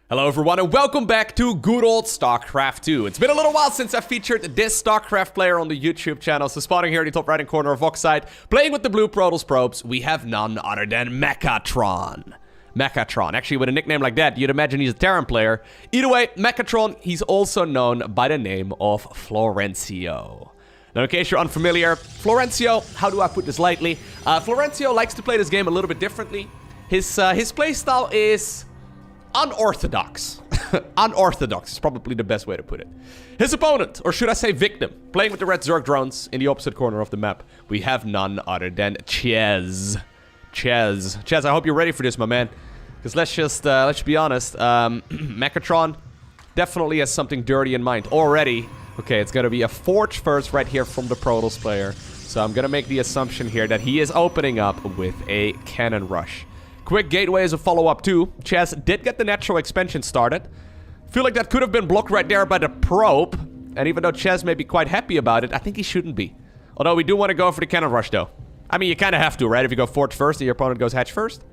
Hello everyone and welcome back to good old StarCraft 2. It's been a little while since I featured this StarCraft player on the YouTube channel, so spotting here in the top right hand corner of Oxide, playing with the blue Protoss probes, we have none other than Mechatron. Mechatron. Actually, with a nickname like that, you'd imagine he's a Terran player. Either way, Mechatron, he's also known by the name of Florencio. Now, in case you're unfamiliar, Florencio, how do I put this lightly? Florencio likes to play this game a little bit differently. His playstyle is unorthodox. Unorthodox is probably the best way to put it. His opponent, or should I say victim, playing with the red Zerg drones in the opposite corner of the map, we have none other than Chez. Chez, I hope you're ready for this, my man. Because let's be honest, Mechatron definitely has something dirty in mind already. Okay, it's gonna be a Forge first right here from the Protoss player. So I'm gonna make the assumption here that he is opening up with a Cannon Rush. Quick gateway as a follow-up too. Chez did get the natural expansion started. Feel like that could have been blocked right there by the probe. And even though Chez may be quite happy about it, I think he shouldn't be. Although we do want to go for the Cannon Rush though. I mean, you kind of have to, right? If you go Forge first and your opponent goes Hatch first.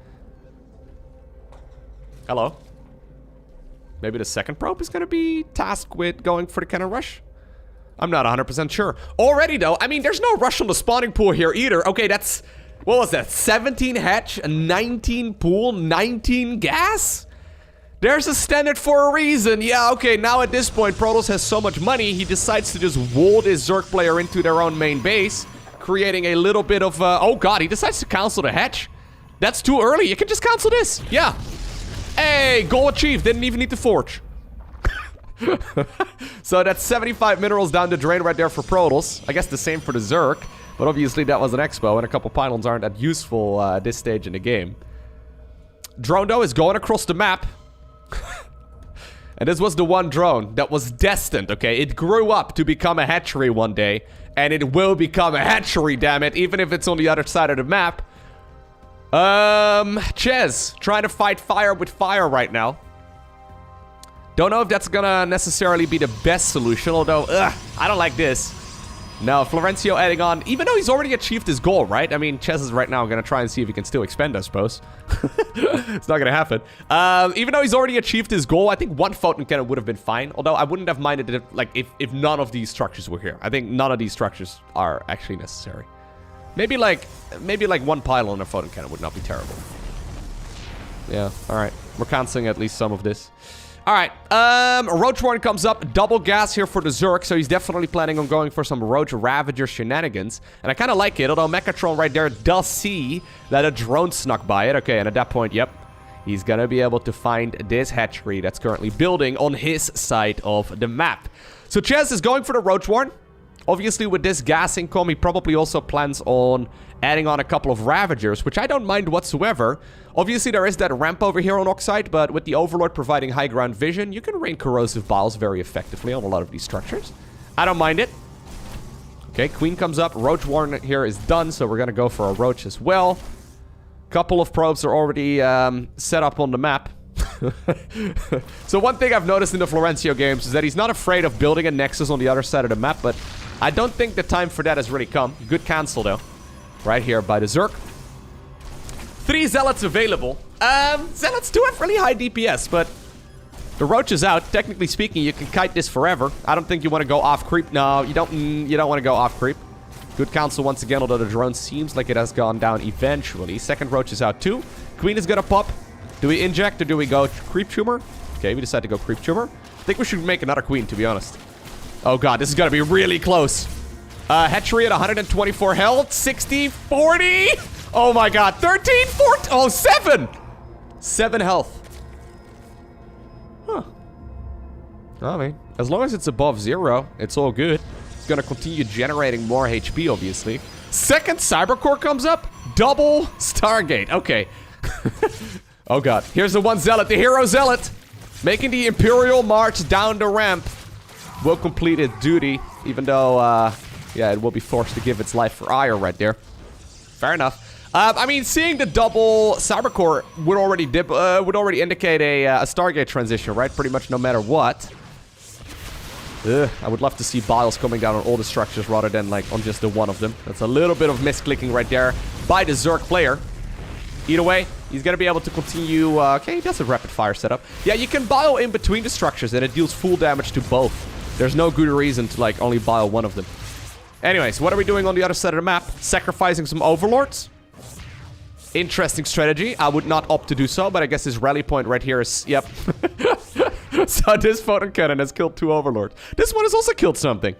Hello. Maybe the second probe is going to be tasked with going for the Cannon Rush? I'm not 100% sure. Already though, I mean, there's no rush on the spawning pool here either. Okay, that's... what was that? 17 hatch, 19 pool, 19 gas? There's a standard for a reason. Yeah, okay, now at this point, Protoss has so much money, he decides to just wall this Zerg player into their own main base, creating a little bit of, oh god, he decides to cancel the hatch. That's too early. You can just cancel this. Yeah. Hey, goal achieved. Didn't even need to forge. So that's 75 minerals down the drain right there for Protoss. I guess the same for the Zerg. But obviously that was an expo, and a couple pylons aren't that useful at this stage in the game. Drone, though, is going across the map. And this was the one drone that was destined, okay? It grew up to become a hatchery one day, and it will become a hatchery, damn it, even if it's on the other side of the map. Chez, trying to fight fire with fire right now. Don't know if that's gonna necessarily be the best solution, although, I don't like this. No, Florencio adding on, even though he's already achieved his goal, right? I mean, Chez is right now going to try and see if he can still expand, I suppose. It's not going to happen. Even though he's already achieved his goal, I think one photon cannon would have been fine. Although I wouldn't have minded it if none of these structures were here. I think none of these structures are actually necessary. Maybe like one pylon or photon cannon would not be terrible. Yeah, all right. We're canceling at least some of this. All right, Roach Warren comes up, double gas here for the Zerg, so he's definitely planning on going for some Roach Ravager shenanigans, and I kind of like it, although Mechatron right there does see that a drone snuck by it. Okay, and at that point, yep, he's gonna be able to find this hatchery that's currently building on his side of the map. So Chez is going for the Roach Warren. Obviously, with this gas income, he probably also plans on adding on a couple of Ravagers, which I don't mind whatsoever. Obviously, there is that ramp over here on Oxide, but with the Overlord providing high ground vision, you can rain Corrosive Biles very effectively on a lot of these structures. I don't mind it. Okay, Queen comes up. Roach Warren here is done, so we're going to go for a Roach as well. Couple of probes are already set up on the map. So one thing I've noticed in the Florencio games is that he's not afraid of building a Nexus on the other side of the map, but I don't think the time for that has really come. Good cancel, though. Right here by the Zerg. 3 Zealots available. Zealots do have really high DPS, but the Roach is out. Technically speaking, you can kite this forever. I don't think you want to go off creep. No, you don't want to go off creep. Good cancel once again, although the drone seems like it has gone down eventually. Second Roach is out too. Queen is gonna pop. Do we inject or do we go creep tumor? Okay, we decide to go creep tumor. I think we should make another Queen, to be honest. Oh god, this is gonna be really close. Hatchery at 124 health, 60, 40. Oh my god, 13, 14, oh, 7. 7 health. Huh. I mean, as long as it's above 0, it's all good. It's gonna continue generating more HP, obviously. Second Cybercore comes up. Double Stargate. Okay. Oh god. Here's the one Zealot, the Hero Zealot. Making the Imperial March down the ramp. Will complete its duty, even though, yeah, it will be forced to give its life for ire right there. Fair enough. I mean, seeing the double Cybercore would already indicate a Stargate transition, right? Pretty much no matter what. I would love to see Biles coming down on all the structures rather than, like, on just the one of them. That's a little bit of misclicking right there by the Zerg player. Either way, He's going to be able to continue... okay, he does a rapid fire setup. Yeah, you can bio in between the structures, and it deals full damage to both. There's no good reason to, like, only bio one of them. Anyways, what are we doing on the other side of the map? Sacrificing some overlords. Interesting strategy. I would not opt to do so, but I guess his rally point right here is... Yep. So this photon cannon has killed 2 overlords. This one has also killed something.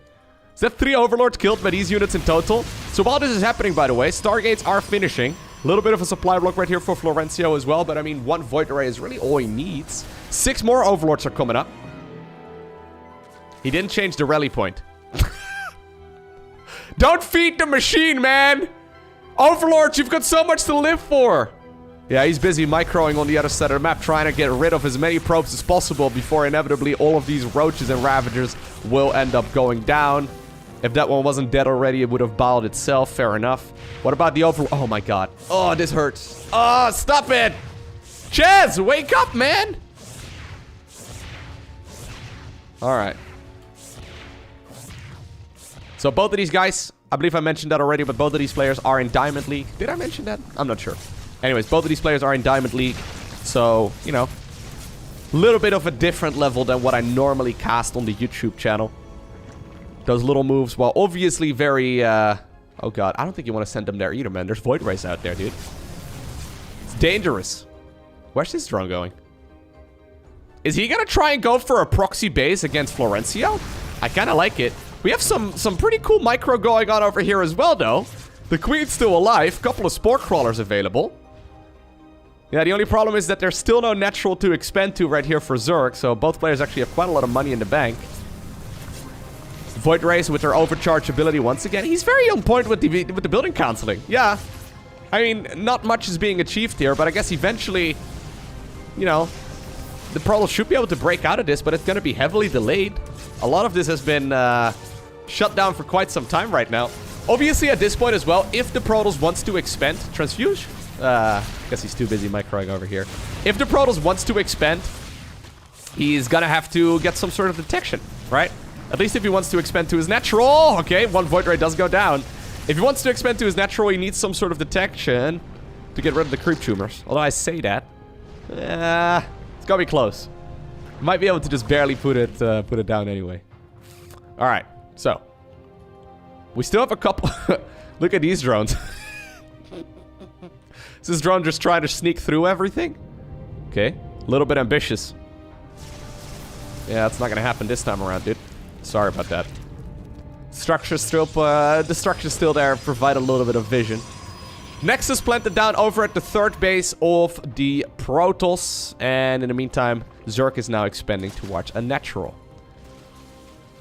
Is that 3 overlords killed by these units in total? So while this is happening, by the way, Stargates are finishing. A little bit of a supply block right here for Florencio as well, but I mean, 1 Void Ray is really all he needs. 6 more overlords are coming up. He didn't change the rally point. Don't feed the machine, man! Overlords, you've got so much to live for! Yeah, he's busy microing on the other side of the map, trying to get rid of as many probes as possible before inevitably all of these roaches and ravagers will end up going down. If that one wasn't dead already, it would have bowed itself. Fair enough. What about the overlord? Oh my god. Oh, this hurts. Oh, stop it! Chaz, wake up, man! Alright. So both of these guys, I believe I mentioned that already, but both of these players are in Diamond League. Did I mention that? I'm not sure. Anyways, both of these players are in Diamond League. So, you know, a little bit of a different level than what I normally cast on the YouTube channel. Those little moves, while obviously very, oh god, I don't think you want to send them there either, man. There's Void Rays out there, dude. It's dangerous. Where's this drone going? Is he gonna try and go for a proxy base against Florencio? I kind of like it. We have some pretty cool micro going on over here as well, though. The Queen's still alive. Couple of Spore Crawlers available. Yeah, the only problem is that there's still no natural to expand to right here for Zerg. So both players actually have quite a lot of money in the bank. Void Rays with their overcharge ability once again. He's very on point with the building counseling. Yeah. I mean, not much is being achieved here, but I guess eventually, you know, the Protoss should be able to break out of this, but it's going to be heavily delayed. A lot of this has been shut down for quite some time right now. Obviously, at this point as well, if the Protoss wants to expand, transfuse. I guess he's too busy microing over here. If the Protoss wants to expand, he's gonna have to get some sort of detection, right? At least if he wants to expand to his natural. Okay, 1 Void Ray does go down. If he wants to expand to his natural, he needs some sort of detection to get rid of the creep tumors. Although I say that, it's gonna be close. Might be able to just barely put it down anyway. All right, so we still have a couple. Look at these drones. Is this drone just trying to sneak through everything? Okay, a little bit ambitious. Yeah, it's not gonna happen this time around, dude. Sorry about that. Structure's still, the structure's still there. Provide a little bit of vision. Nexus planted down over at the 3rd base of the Protoss. And in the meantime, Zerg is now expanding towards a natural.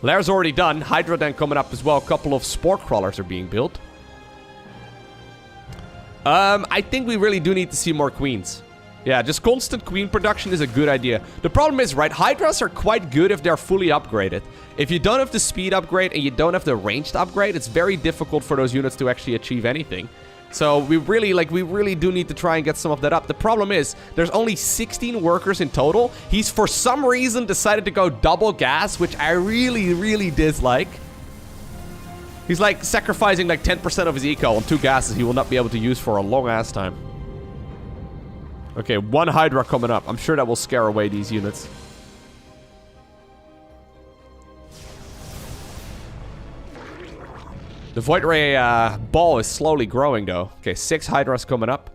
Lair's already done. Hydra then coming up as well. A couple of Spore Crawlers are being built. I think we really do need to see more queens. Yeah, just constant queen production is a good idea. The problem is, right, Hydras are quite good if they're fully upgraded. If you don't have the speed upgrade and you don't have the ranged upgrade, it's very difficult for those units to actually achieve anything. So we really do need to try and get some of that up. The problem is, there's only 16 workers in total. He's for some reason decided to go double gas, which I really, really dislike. He's like sacrificing like 10% of his eco on 2 gases he will not be able to use for a long ass time. Okay, 1 Hydra coming up. I'm sure that will scare away these units. The Void Ray ball is slowly growing, though. Okay, 6 Hydras coming up.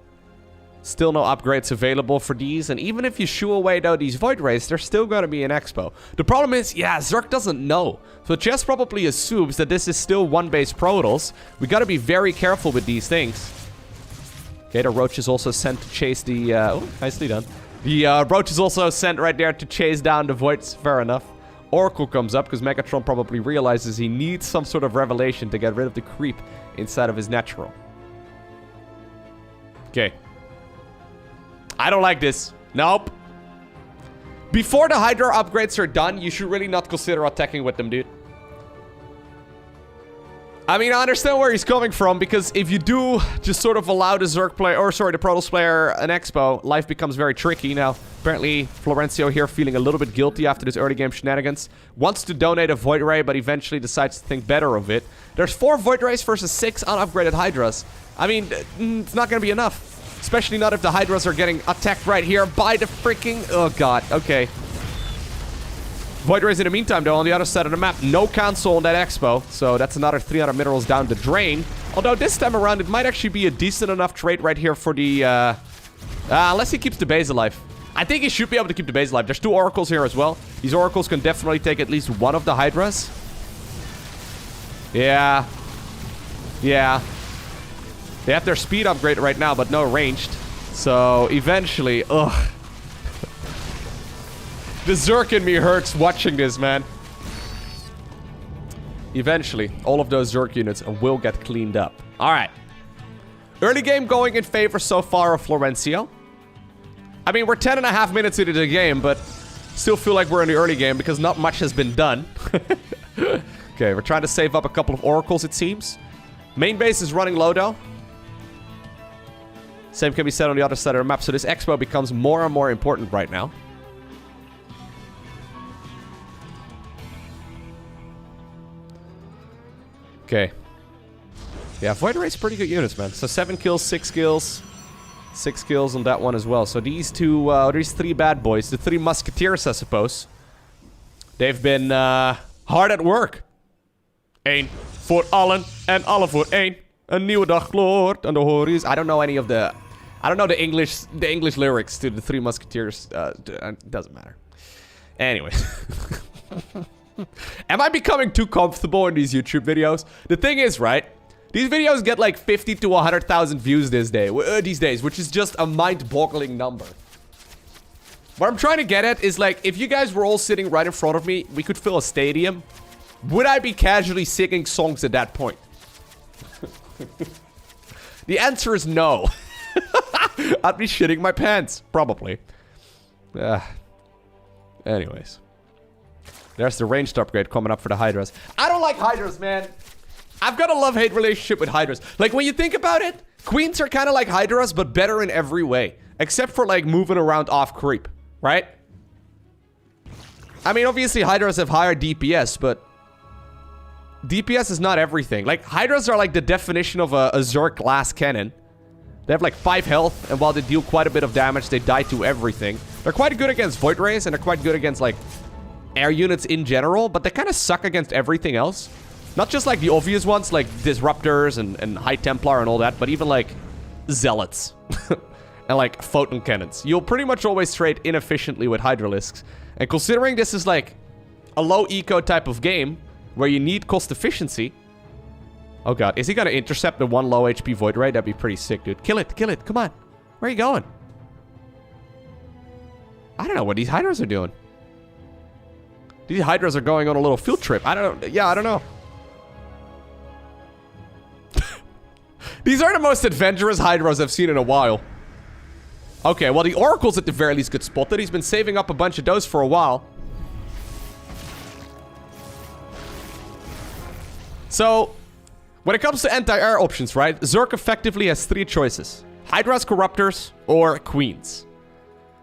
Still no upgrades available for these. And even if you shoo away, though, these Void Rays, they're still going to be an expo. The problem is, yeah, Zerg doesn't know. So Chess probably assumes that this is still 1-base Protoss. We got to be very careful with these things. Okay, the Roach is also sent to chase the... oh, nicely done. The Roach is also sent right there to chase down the Voids. Fair enough. Oracle comes up because Megatron probably realizes he needs some sort of revelation to get rid of the creep inside of his natural. Okay. I don't like this. Nope. Before the Hydra upgrades are done, you should really not consider attacking with them, dude. I mean, I understand where he's coming from, because if you do just sort of allow the Zerg player, or sorry, the Protoss player an expo, life becomes very tricky. Now, apparently, Florencio here feeling a little bit guilty after this early game shenanigans. Wants to donate a Void Ray, but eventually decides to think better of it. There's 4 Void Rays versus 6 unupgraded Hydras. I mean, it's not going to be enough. Especially not if the Hydras are getting attacked right here by the freaking... Oh, God. Okay. Void Rays in the meantime, though, on the other side of the map. No console on that Expo. So that's another 300 minerals down the drain. Although this time around, it might actually be a decent enough trade right here for the... unless he keeps the base alive. I think he should be able to keep the base alive. There's 2 Oracles here as well. These Oracles can definitely take at least one of the Hydras. Yeah. Yeah. They have their speed upgrade right now, but no ranged. So, eventually... Ugh. The Zerk in me hurts watching this, man. Eventually, all of those Zerk units will get cleaned up. Alright. Early game going in favor so far of Florencio. I mean, we're 10.5 minutes into the game, but still feel like we're in the early game because not much has been done. Okay, we're trying to save up a couple of Oracles, it seems. Main base is running low, though. Same can be said on the other side of the map, so this Expo becomes more and more important right now. Okay. Yeah, Void Ray's pretty good units, man. So 7 kills, 6 kills. 6 kills on that one as well. So these these 3 bad boys, the 3 musketeers, I suppose. They've been hard at work. Eén voor allen en alle voor één. Een nieuwe dag gloort aan de horizon. I don't know any of the... I don't know the English lyrics to the 3 musketeers. Doesn't matter. Anyway. Am I becoming too comfortable in these YouTube videos? The thing is, right? These videos get like 50 to 100,000 views these days, which is just a mind-boggling number. What I'm trying to get at is like, if you guys were all sitting right in front of me, we could fill a stadium. Would I be casually singing songs at that point? The answer is no. I'd be shitting my pants, probably. Anyways. There's the ranged upgrade coming up for the Hydras. I don't like Hydras, man. I've got a love-hate relationship with Hydras. Like, when you think about it, Queens are kind of like Hydras, but better in every way. Except for, like, moving around off creep, right? I mean, obviously, Hydras have higher DPS, but... DPS is not everything. Like, Hydras are like the definition of a Zerg glass cannon. They have like 5 health, and while they deal quite a bit of damage, they die to everything. They're quite good against Void Rays, and they're quite good against, like, air units in general, but they kind of suck against everything else. Not just like the obvious ones, like Disruptors and High Templar and all that, but even like Zealots. And like Photon Cannons. You'll pretty much always trade inefficiently with Hydralisks. And considering this is like a low eco type of game, where you need cost efficiency... Oh god, is he gonna intercept the 1 low HP Void Ray? That'd be pretty sick, dude. Kill it, come on. Where are you going? I don't know what these Hydras are doing. These Hydras are going on a little field trip. I don't know. Yeah, I don't know. These are the most adventurous Hydras I've seen in a while. Okay, well, the Oracles at the very least get spotted. He's been saving up a bunch of those for a while. So, when it comes to anti-air options, right? Zerg effectively has 3 choices. Hydras, Corruptors, or Queens.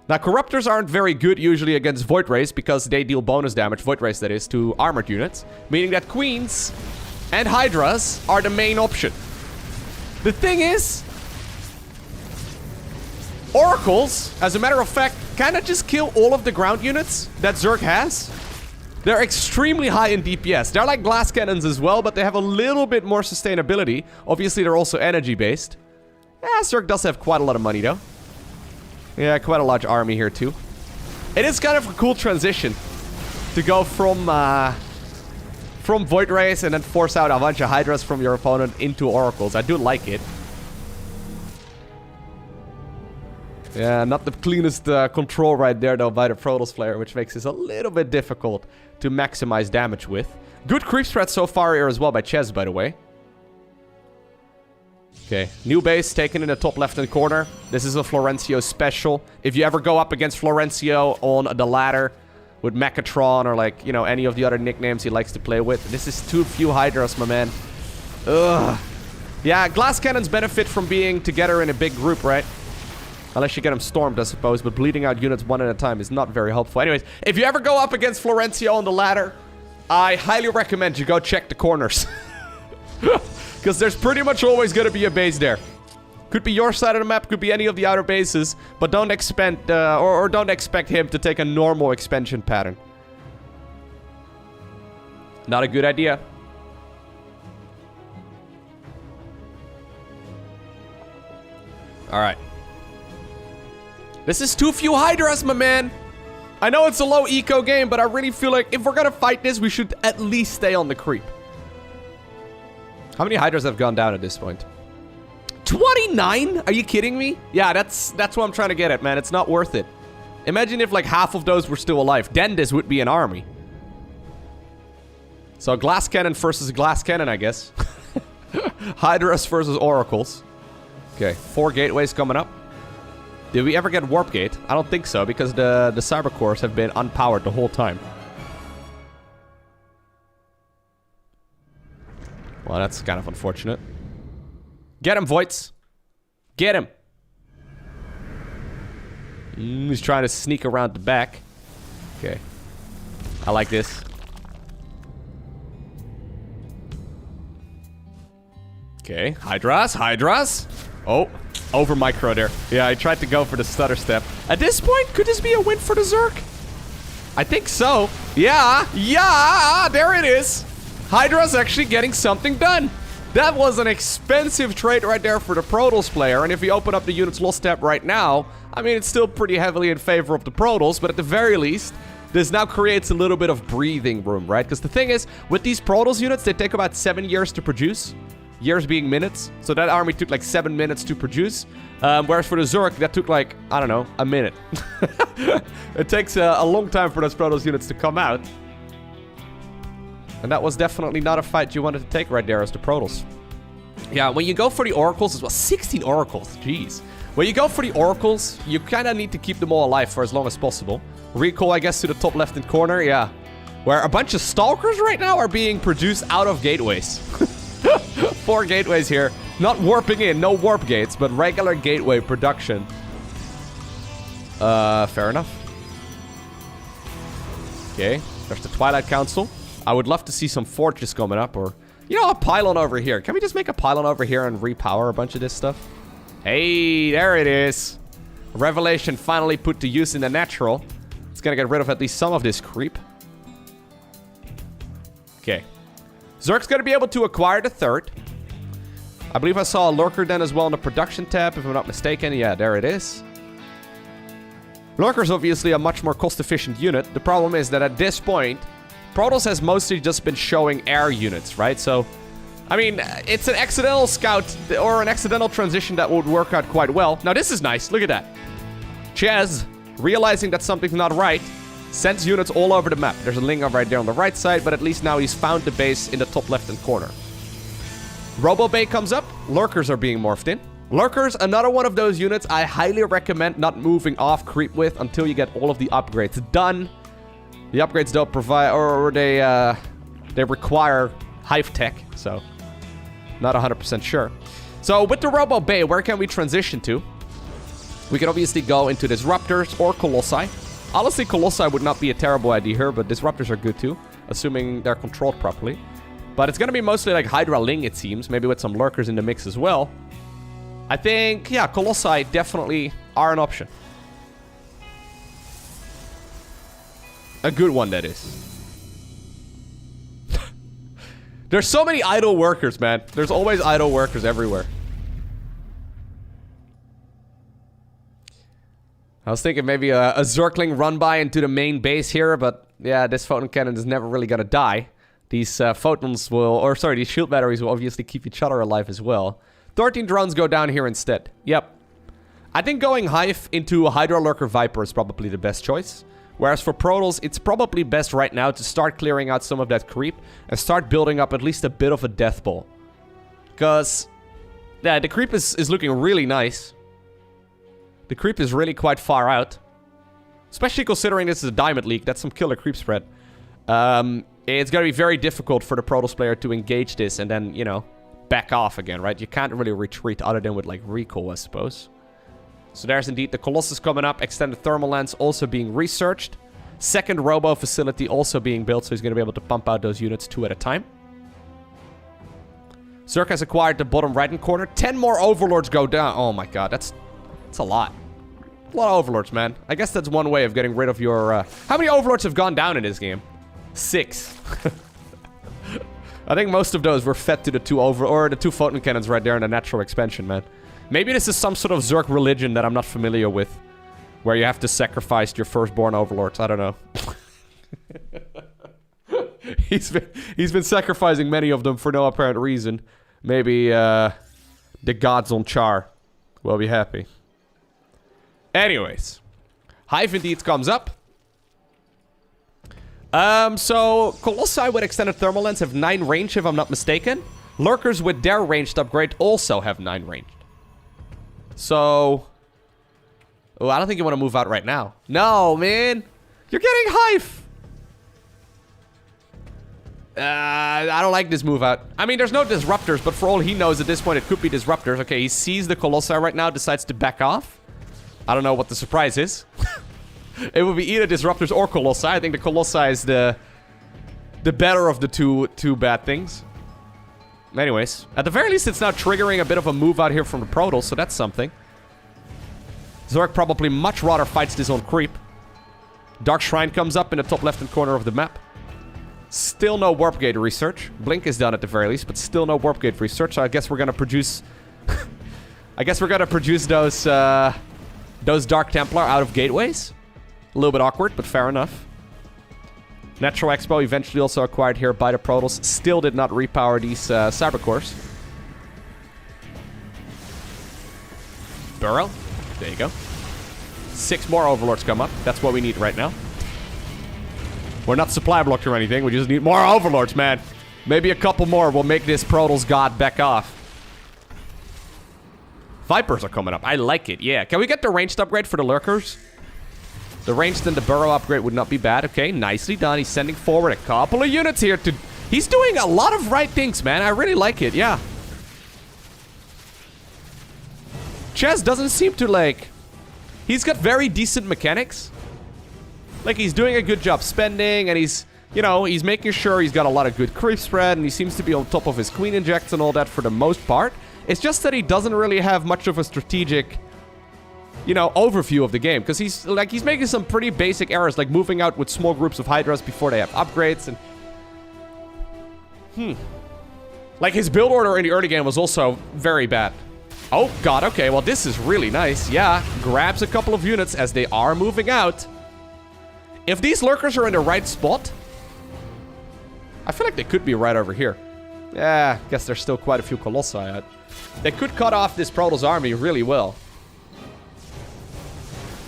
Now, Corruptors aren't very good usually against Void Rays because they deal bonus damage, Void Rays that is, to armored units. Meaning that Queens and Hydras are the main option. The thing is, Oracles, as a matter of fact, kind of just kill all of the ground units that Zerg has. They're extremely high in DPS. They're like glass cannons as well, but they have a little bit more sustainability. Obviously, they're also energy-based. Yeah, Zerg does have quite a lot of money, though. Yeah, quite a large army here, too. It is kind of a cool transition to go from Void Rays and then force out a bunch of Hydras from your opponent into Oracles. I do like it. Yeah, not the cleanest control right there, though, by the Protoss player, which makes this a little bit difficult to maximize damage with. Good creep spread so far here as well by Ches, by the way. Okay, new base taken in the top left-hand corner. This is a Florencio special. If you ever go up against Florencio on the ladder with Mechatron or, like, you know, any of the other nicknames he likes to play with, this is too few Hydras, my man. Ugh. Yeah, glass cannons benefit from being together in a big group, right? Unless you get them stormed, I suppose, but bleeding out units one at a time is not very helpful. Anyways, if you ever go up against Florencio on the ladder, I highly recommend you go check the corners. Because there's pretty much always going to be a base there. Could be your side of the map, could be any of the outer bases, but don't expect, or don't expect him to take a normal expansion pattern. Not a good idea. Alright. This is too few Hydras, my man. I know it's a low eco game, but I really feel like if we're gonna fight this, we should at least stay on the creep. How many Hydras have gone down at this point? 29? Are you kidding me? Yeah, that's what I'm trying to get at, man. It's not worth it. Imagine if like half of those were still alive. Then this would be an army. So glass cannon versus glass cannon, I guess. Hydras versus oracles. Okay, 4 gateways coming up. Did we ever get warp gate? I don't think so, because the cyber cores have been unpowered the whole time. Well, that's kind of unfortunate. Get him, Voights. Get him. He's trying to sneak around the back. Okay. I like this. Okay, Hydras, Hydras. Oh, over micro there. Yeah, I tried to go for the stutter step. At this point, could this be a win for the Zerg? I think so. Yeah, there it is. Hydra's actually getting something done. That was an expensive trade right there for the Protoss player. And if we open up the units lost tab right now, I mean, it's still pretty heavily in favor of the Protoss, but at the very least, this now creates a little bit of breathing room, right? Because the thing is, with these Protoss units, they take about 7 years to produce. Years being minutes. So that army took like 7 minutes to produce. Whereas for the Zerg, that took like, I don't know, a minute. It takes a long time for those Protoss units to come out. And that was definitely not a fight you wanted to take right there as the Protoss. Yeah, when you go for the Oracles as well, 16 Oracles, jeez. When you go for the Oracles, you kind of need to keep them all alive for as long as possible. Recall, I guess, to the top left-hand corner, yeah. Where a bunch of Stalkers right now are being produced out of gateways. 4 gateways here. Not warping in, no warp gates, but regular gateway production. Fair enough. Okay, there's the Twilight Council. I would love to see some forges coming up, or, you know, a pylon over here. Can we just make a pylon over here and repower a bunch of this stuff? Hey, there it is. Revelation finally put to use in the natural. It's gonna get rid of at least some of this creep. Okay. Zerg's gonna be able to acquire the 3rd. I believe I saw a Lurker Den as well in the production tab, if I'm not mistaken. Yeah, there it is. Lurker's obviously a much more cost-efficient unit. The problem is that at this point, Protoss has mostly just been showing air units, right? So, I mean, it's an accidental scout or an accidental transition that would work out quite well. Now, this is nice. Look at that. Chaz, realizing that something's not right, sends units all over the map. There's a Linga right there on the right side, but at least now he's found the base in the top left-hand corner. Robo Bay comes up. Lurkers are being morphed in. Lurkers, another one of those units I highly recommend not moving off creep with until you get all of the upgrades done. The upgrades don't provide, or they require hive tech, so not 100% sure. So with the Robo Bay, where can we transition to? We can obviously go into Disruptors or Colossi. Honestly, Colossi would not be a terrible idea here, but Disruptors are good too, assuming they're controlled properly. But it's going to be mostly like Hydra Ling, it seems, maybe with some Lurkers in the mix as well. I think, yeah, Colossi definitely are an option. A good one, that is. There's so many idle workers, man. There's always idle workers everywhere. I was thinking maybe a Zergling run by into the main base here, but yeah, this photon cannon is never really gonna die. These photons will, or sorry, these shield batteries will obviously keep each other alive as well. 13 drones go down here instead. Yep. I think going Hive into a Hydra Lurker Viper is probably the best choice. Whereas for Protoss, it's probably best right now to start clearing out some of that creep and start building up at least a bit of a death ball. Because, yeah, the creep is looking really nice. The creep is really quite far out. Especially considering this is a Diamond League. That's some killer creep spread. It's going to be very difficult for the Protoss player to engage this and then, you know, back off again, right? You can't really retreat other than with, like, recall, I suppose. So there's indeed the Colossus coming up. Extended thermal lens also being researched. Second robo facility also being built, so he's going to be able to pump out those units 2 at a time. Zerk has acquired the bottom right-hand corner. 10 more Overlords go down. Oh my god, that's a lot. A lot of Overlords, man. I guess that's one way of getting rid of your... How many Overlords have gone down in this game? 6. I think most of those were fed to the two photon cannons right there in the natural expansion, man. Maybe this is some sort of Zerk religion that I'm not familiar with, where you have to sacrifice your firstborn Overlords. I don't know. He's been sacrificing many of them for no apparent reason. Maybe the gods on Char will be happy. Anyways, Hive indeed comes up. So Colossi with extended thermal lens have 9 range, if I'm not mistaken. Lurkers with their ranged upgrade also have 9 ranged. So, oh, I don't think you want to move out right now. No, man, you're getting Hive. I don't like this move out. I mean, there's no disruptors, but for all he knows at this point, it could be disruptors. Okay, he sees the Colossi right now, decides to back off. I don't know what the surprise is. It would be either disruptors or Colossi. I think the Colossi is the better of the two bad things. Anyways, at the very least, it's now triggering a bit of a move out here from the Protoss, so that's something. Zerk probably much rather fights this on creep. Dark Shrine comes up in the top left-hand corner of the map. Still no Warp Gate research. Blink is done at the very least, but still no Warp Gate research. So I guess we're gonna produce... I guess we're gonna produce those Dark Templar out of gateways. A little bit awkward, but fair enough. Natural Expo eventually also acquired here by the Protoss. Still did not repower these Cyber Cores. Burrow. There you go. 6 more Overlords come up. That's what we need right now. We're not supply blocked or anything. We just need more Overlords, man. Maybe a couple more will make this Protoss god back off. Vipers are coming up. I like it. Yeah. Can we get the ranged upgrade for the Lurkers? The ranged and the Burrow upgrade would not be bad. Okay, nicely done. He's sending forward a couple of units here to... He's doing a lot of right things, man. I really like it. Yeah. Chess doesn't seem to, like... He's got very decent mechanics. Like, he's doing a good job spending, and he's, you know, he's making sure he's got a lot of good creep spread, and he seems to be on top of his queen injects and all that for the most part. It's just that he doesn't really have much of a strategic, you know, overview of the game, because he's making some pretty basic errors, like moving out with small groups of Hydras before they have upgrades, and... Like, his build order in the early game was also very bad. Oh, God, okay, well, this is really nice. Yeah, grabs a couple of units as they are moving out. If these Lurkers are in the right spot, I feel like they could be right over here. Yeah, I guess there's still quite a few Colossi out. They could cut off this Protoss army really well.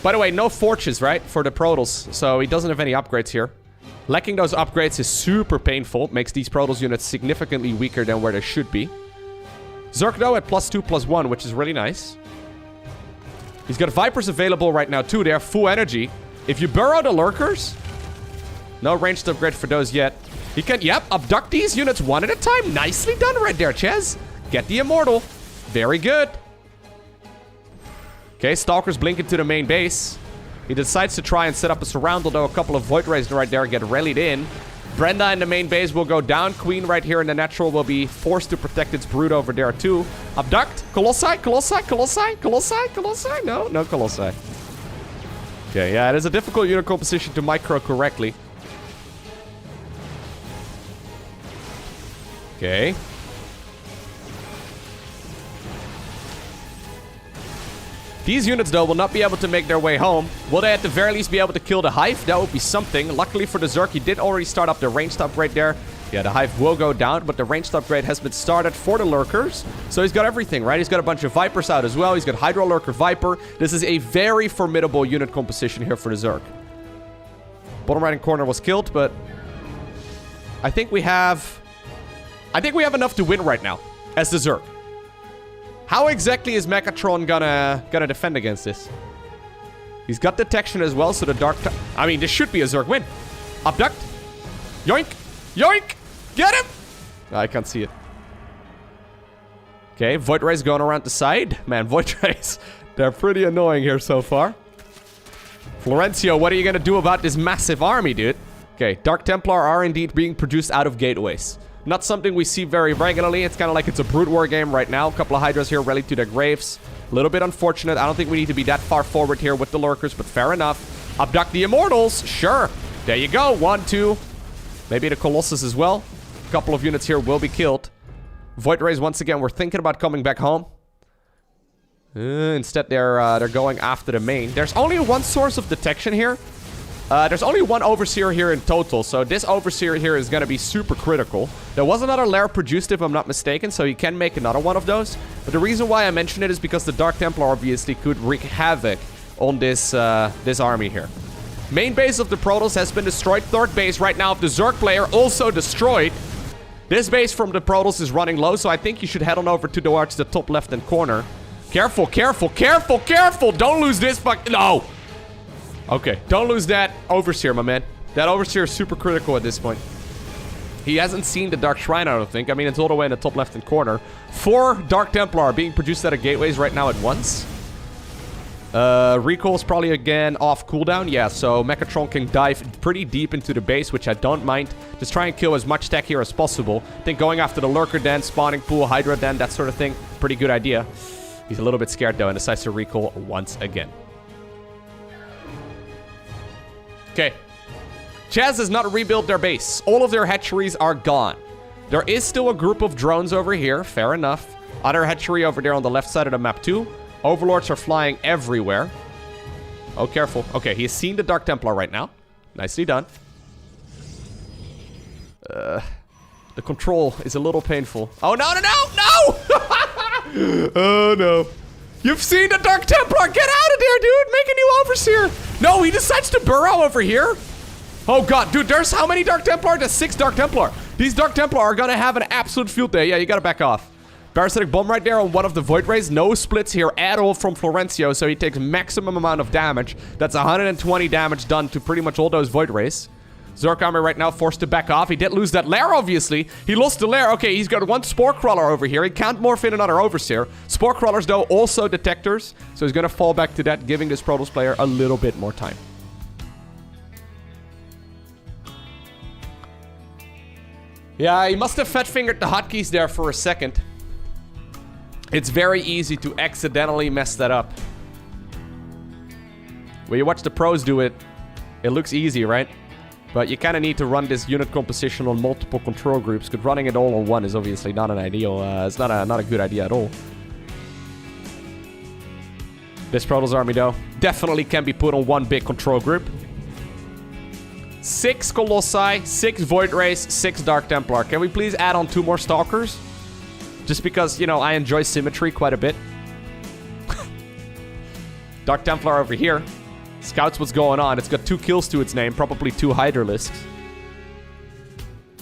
By the way, no Forges, right, for the Protoss, so he doesn't have any upgrades here. Lacking those upgrades is super painful. Makes these Protoss units significantly weaker than where they should be. Zerk, though, at +2/+1, which is really nice. He's got Vipers available right now, too. They have full energy. If you burrow the Lurkers... No ranged upgrade for those yet. He can, yep, abduct these units one at a time. Nicely done right there, Ches. Get the Immortal. Very good. Okay, Stalkers blink into the main base. He decides to try and set up a surround, although a couple of Void Rays right there get rallied in. Brenda in the main base will go down. Queen right here in the natural will be forced to protect its brood over there too. Abduct. Colossi, Colossi, Colossi, Colossi, Colossi. No, no Colossi. Okay, yeah, it is a difficult unit composition to micro correctly. Okay. These units, though, will not be able to make their way home. Will they at the very least be able to kill the Hive? That would be something. Luckily for the Zerk, he did already start up the ranged upgrade there. Yeah, the Hive will go down, but the ranged upgrade has been started for the Lurkers. So he's got everything, right? He's got a bunch of Vipers out as well. He's got Hydro Lurker Viper. This is a very formidable unit composition here for the Zerk. Bottom right-hand corner was killed, but... I think we have enough to win right now, as the Zerk. How exactly is Megatron gonna defend against this? He's got detection as well, so the Dark... I mean, this should be a Zerk win. Abduct. Yoink. Yoink. Get him. I can't see it. Okay, Void Rays going around the side. Man, Void Rays, they're pretty annoying here so far. Florencio, what are you gonna do about this massive army, dude? Okay, Dark Templar are indeed being produced out of gateways. Not something we see very regularly. It's kind of like it's a Brood War game right now. A couple of Hydras here rallied to their graves. A little bit unfortunate. I don't think we need to be that far forward here with the Lurkers, but fair enough. Abduct the Immortals. Sure. There you go. 1, 2. Maybe the Colossus as well. A couple of units here will be killed. Void Rays, once again, we're thinking about coming back home. Instead, they're going after the main. There's only one source of detection here. There's only one Overseer here in total, so this Overseer here is going to be super critical. There was another lair produced, if I'm not mistaken, so you can make another one of those. But the reason why I mention it is because the Dark Templar obviously could wreak havoc on this army here. Main base of the Protoss has been destroyed. Third base right now of the Zerg player also destroyed. This base from the Protoss is running low, so I think you should head on over towards the top left-hand corner. Careful, careful, careful, careful! Don't lose this No! Okay, don't lose that Overseer, my man. That Overseer is super critical at this point. He hasn't seen the Dark Shrine, I don't think. I mean, it's all the way in the top left-hand corner. 4 Dark Templar are being produced out of gateways right now at once. Recall is probably again off cooldown. Yeah, so Mechatron can dive pretty deep into the base, which I don't mind. Just try and kill as much tech here as possible. I think going after the Lurker den, spawning pool, Hydra den, that sort of thing. Pretty good idea. He's a little bit scared though and decides to recall once again. Okay. Chaz has not rebuilt their base. All of their hatcheries are gone. There is still a group of drones over here. Fair enough. Other hatchery over there on the left side of the map too. Overlords are flying everywhere. Oh, careful. Okay, he has seen the Dark Templar right now. Nicely done. The control is a little painful. Oh, no, no, no, no! Oh, no. You've seen the Dark Templar! Get out of there, dude! Make a new Overseer! No, he decides to burrow over here. Oh, God. Dude, there's how many Dark Templar? There's 6 Dark Templar. These Dark Templar are gonna have an absolute field day. Yeah, you gotta back off. Parasitic Bomb right there on one of the Void Rays. No splits here at all from Florencio, so he takes maximum amount of damage. That's 120 damage done to pretty much all those Void Rays. Zerg army right now forced to back off. He did lose that lair, obviously. He lost the lair. Okay, he's got one Spore Crawler over here. He can't morph in another Overseer. Spore Crawlers, though, also detectors. So he's going to fall back to that, giving this Protoss player a little bit more time. Yeah, he must have fat-fingered the hotkeys there for a second. It's very easy to accidentally mess that up. When you watch the pros do it, it looks easy, right? But you kind of need to run this unit composition on multiple control groups, because running it all on one is obviously not an ideal, it's not a good idea at all. This Protoss army, though, definitely can be put on one big control group. 6 Colossi, 6 Void Rays, 6 Dark Templar. Can we please add on 2 more Stalkers? Just because, you know, I enjoy symmetry quite a bit. Dark Templar over here. Scouts what's going on. It's got 2 kills to its name. Probably 2 Hydralisks.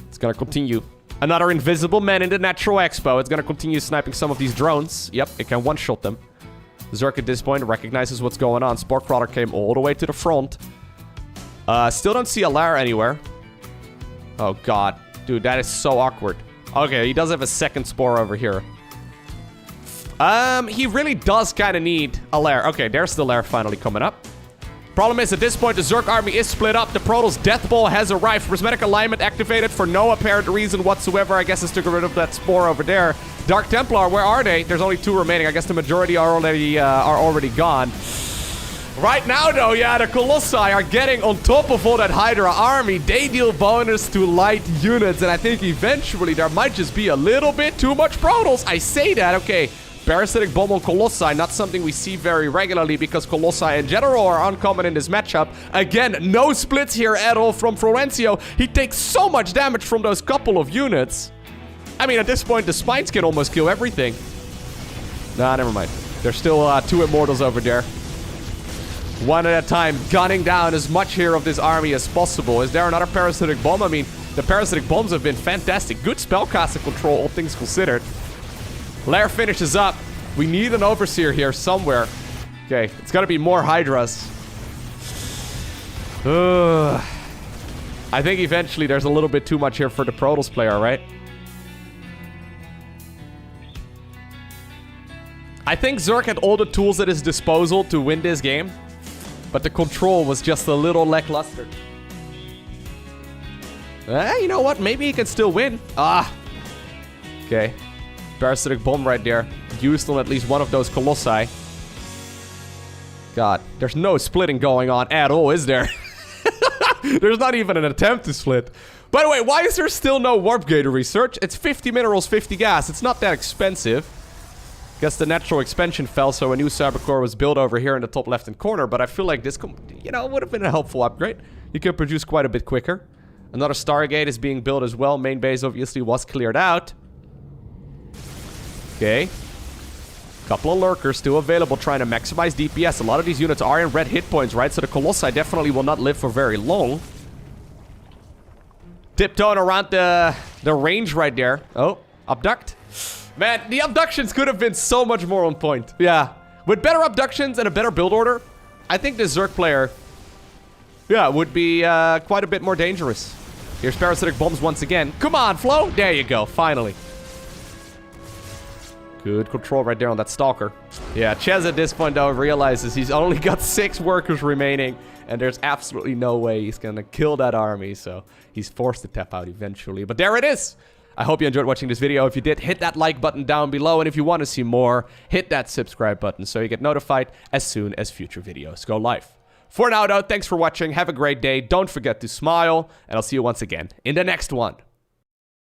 It's gonna continue. Another Invisible Man in the Natural Expo. It's gonna continue sniping some of these drones. Yep, it can one-shot them. Zerg at this point recognizes what's going on. Spore Crawler came all the way to the front. Still don't see a lair anywhere. Oh, God. Dude, that is so awkward. Okay, he does have a second Spore over here. He really does kind of need a lair. Okay, there's the lair finally coming up. Problem is, at this point, the Zerg army is split up. The Protoss Death Ball has arrived. Prismatic Alignment activated for no apparent reason whatsoever. I guess it's to get rid of that Spore over there. Dark Templar, where are they? There's only 2 remaining. I guess the majority are already gone. Right now, though, yeah, the Colossi are getting on top of all that Hydra army. They deal bonus to light units, and I think eventually there might just be a little bit too much Protoss. I say that, okay. Parasitic Bomb on Colossi, not something we see very regularly because Colossi in general are uncommon in this matchup. Again, no splits here at all from Florencio. He takes so much damage from those couple of units. I mean, at this point, the Spines can almost kill everything. Nah, never mind. There's still 2 Immortals over there. One at a time, gunning down as much here of this army as possible. Is there another Parasitic Bomb? I mean, the Parasitic Bombs have been fantastic. Good spellcaster control, all things considered. Lair finishes up. We need an Overseer here somewhere. Okay, it's gotta be more Hydras. I think eventually there's a little bit too much here for the Protoss player, right? I think Zerg had all the tools at his disposal to win this game, but the control was just a little lackluster. You know what? Maybe he can still win. Okay. Parasitic Bomb right there. Used on at least one of those Colossi. God, there's no splitting going on at all, is there? There's not even an attempt to split. By the way, why is there still no Warp Gator research? It's 50 minerals, 50 gas. It's not that expensive. Guess the natural expansion fell, so a new Cybercore was built over here in the top left-hand corner. But I feel like this, you know, would have been a helpful upgrade. You can produce quite a bit quicker. Another Stargate is being built as well. Main base obviously was cleared out. Okay. Couple of lurkers still available trying to maximize DPS. A lot of these units are in red hit points, right? So the Colossi definitely will not live for very long. Tiptoeing around the range right there. Oh, abduct. Man, the abductions could have been so much more on point. Yeah. With better abductions and a better build order, I think this Zerg player, yeah, would be quite a bit more dangerous. Here's Parasitic Bombs once again. Come on, Flo. There you go. Finally. Good control right there on that Stalker. Yeah, Ches at this point, though, realizes he's only got 6 workers remaining. And there's absolutely no way he's going to kill that army. So he's forced to tap out eventually. But there it is. I hope you enjoyed watching this video. If you did, hit that like button down below. And if you want to see more, hit that subscribe button so you get notified as soon as future videos go live. For now, though, thanks for watching. Have a great day. Don't forget to smile. And I'll see you once again in the next one.